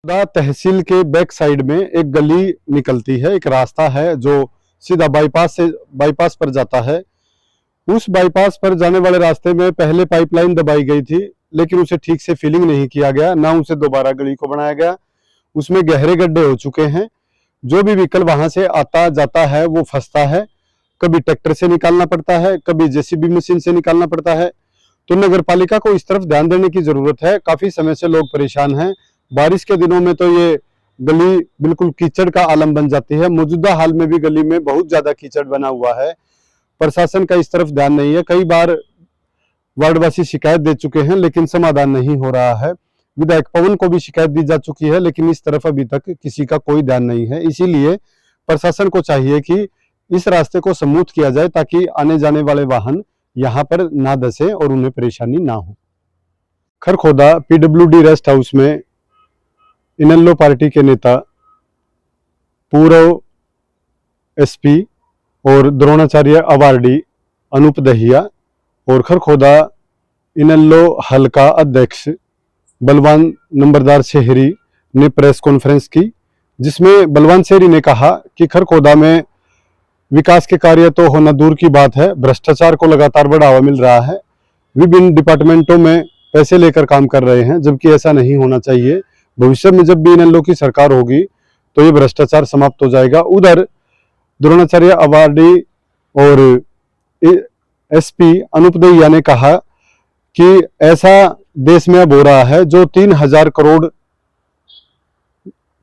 तहसील के back side में एक गली निकलती है, एक रास्ता है जो सीधा बाईपास पर जाता है। उस बाईपास पर जाने वाले रास्ते में पहले पाइपलाइन दबाई गई थी, लेकिन उसे ठीक से फिलिंग नहीं किया गया, ना उसे दोबारा गली को बनाया गया। उसमें गहरे गड्ढे हो चुके हैं। जो भी व्हीकल वहां से आता जाता है वो फंसता है। कभी ट्रैक्टर से निकालना पड़ता है, कभी जेसीबी मशीन से निकालना पड़ता है। तो नगर पालिका को इस तरफ ध्यान देने की जरूरत है। काफी समय से लोग परेशान हैं। बारिश के दिनों में तो ये गली बिल्कुल कीचड़ का आलम बन जाती है। मौजूदा हाल में भी गली में बहुत ज्यादा कीचड़ बना हुआ है। प्रशासन का इस तरफ ध्यान नहीं है। कई बार वार्डवासी शिकायत दे चुके हैं, लेकिन समाधान नहीं हो रहा है। विधायक पवन को भी शिकायत दी जा चुकी है, लेकिन इस तरफ अभी तक किसी का कोई ध्यान नहीं है। इसीलिए प्रशासन को चाहिए कि इस रास्ते को स्मूथ किया जाए, ताकि आने जाने वाले वाहन यहाँ पर ना धंसे और उन्हें परेशानी ना हो। खरखोदा पीडब्ल्यूडी रेस्ट हाउस में इनेलो पार्टी के नेता, पूर्व एसपी और द्रोणाचार्य अवार्डी अनूप दहिया और खरखोदा इनेलो हल्का अध्यक्ष बलवान नंबरदार शहरी ने प्रेस कॉन्फ्रेंस की, जिसमें बलवान शहरी ने कहा कि खरखोदा में विकास के कार्य तो होना दूर की बात है, भ्रष्टाचार को लगातार बढ़ावा मिल रहा है। विभिन्न डिपार्टमेंटों में पैसे लेकर काम कर रहे हैं, जबकि ऐसा नहीं होना चाहिए। भविष्य में जब भी इनेलो की सरकार होगी तो ये भ्रष्टाचार समाप्त हो जाएगा। उधर द्रोणाचार्य अवार्डी और एसपी अनूप दहिया ने कहा कि ऐसा देश में अब हो रहा है, जो 3000 करोड़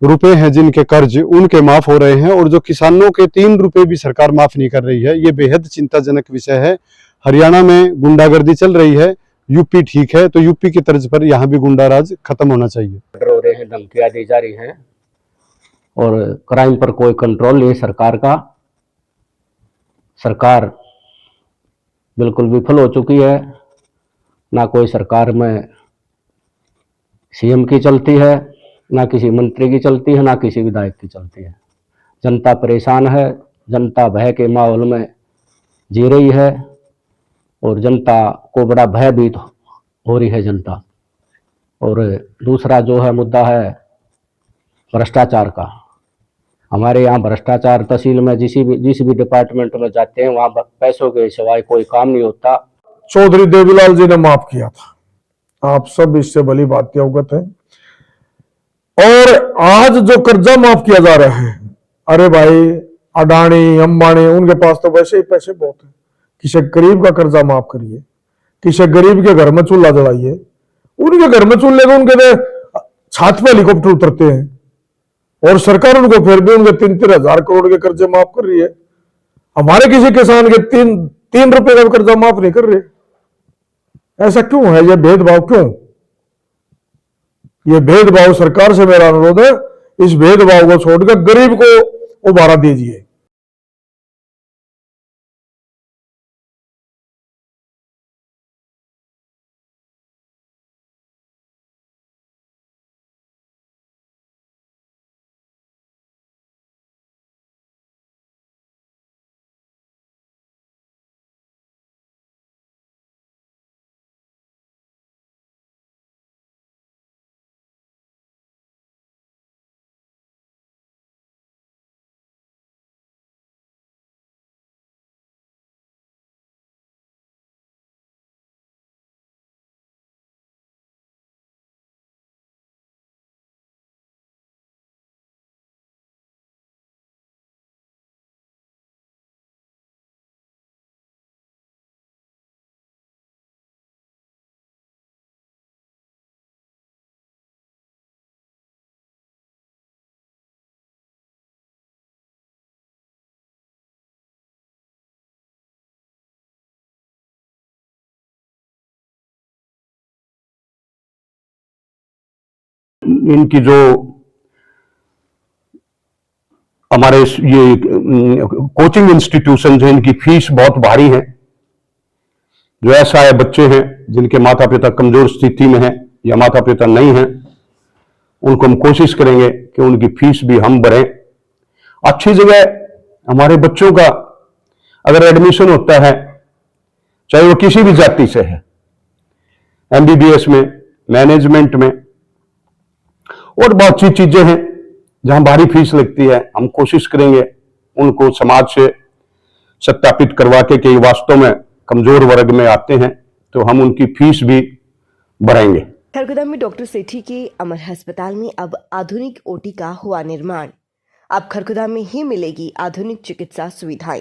रुपए हैं जिनके कर्ज, उनके माफ हो रहे हैं, और जो किसानों के 3 रुपए भी सरकार माफ नहीं कर रही है। ये बेहद चिंताजनक विषय है। हरियाणा में गुंडागर्दी चल रही है, यूपी ठीक है, तो यूपी की तर्ज पर यहाँ भी गुंडाराज खत्म होना चाहिए। हो रहे हैं, धमकियां दी जा रही हैं और क्राइम पर कोई कंट्रोल नहीं सरकार का। सरकार बिल्कुल विफल हो चुकी है। ना कोई सरकार में सीएम की चलती है, ना किसी मंत्री की चलती है, ना किसी विधायक की चलती है। जनता परेशान है, जनता भय के माहौल में जी रही है और जनता को बड़ा भयभीत हो रही है जनता। और दूसरा जो है मुद्दा है भ्रष्टाचार का। हमारे यहाँ भ्रष्टाचार तहसील में जिस भी डिपार्टमेंट में जाते हैं, वहाँ पैसों के सिवाय कोई काम नहीं होता। चौधरी देवीलाल जी ने माफ किया था, आप सब इससे भली बात के अवगत हैं। और आज जो कर्जा माफ किया जा रहा है, अरे भाई अडानी अंबानी उनके पास तो वैसे ही पैसे बहुत है। किसी गरीब का कर्जा माफ करिए, किसी गरीब के घर में चूल्हा जलाइए। उनके घर में चूल्हे को उनके छत पे हेलीकॉप्टर उतरते हैं, और सरकार उनको फिर भी उनके 3-3 हजार करोड़ के कर्जे माफ कर रही है। हमारे किसी किसान के 3 रुपए का कर्जा माफ नहीं कर रहे। ऐसा क्यों है? ये भेदभाव क्यों? ये भेदभाव सरकार से मेरा अनुरोध है, इस भेदभाव को छोड़कर गरीब को उभारा दीजिए। इनकी जो हमारे ये कोचिंग इंस्टीट्यूशन है, इनकी फीस बहुत भारी है। जो ऐसा है बच्चे हैं जिनके माता पिता कमजोर स्थिति में हैं या माता पिता नहीं हैं, उनको हम कोशिश करेंगे कि उनकी फीस भी हम भरें। अच्छी जगह हमारे बच्चों का अगर एडमिशन होता है, चाहे वो किसी भी जाति से है, एमबीबीएस में, मैनेजमेंट में, और बहुत सी चीजें हैं जहां भारी फीस लगती है। हम कोशिश करेंगे उनको समाज से सत्यापित करवा के कि वास्तव में कमजोर वर्ग में आते हैं, तो हम उनकी फीस भी बढ़ाएंगे। खरगोदा में डॉक्टर सेठी के अमर अस्पताल में अब आधुनिक ओटी का हुआ निर्माण। अब खरगोदा में ही मिलेगी आधुनिक चिकित्सा सुविधाएं।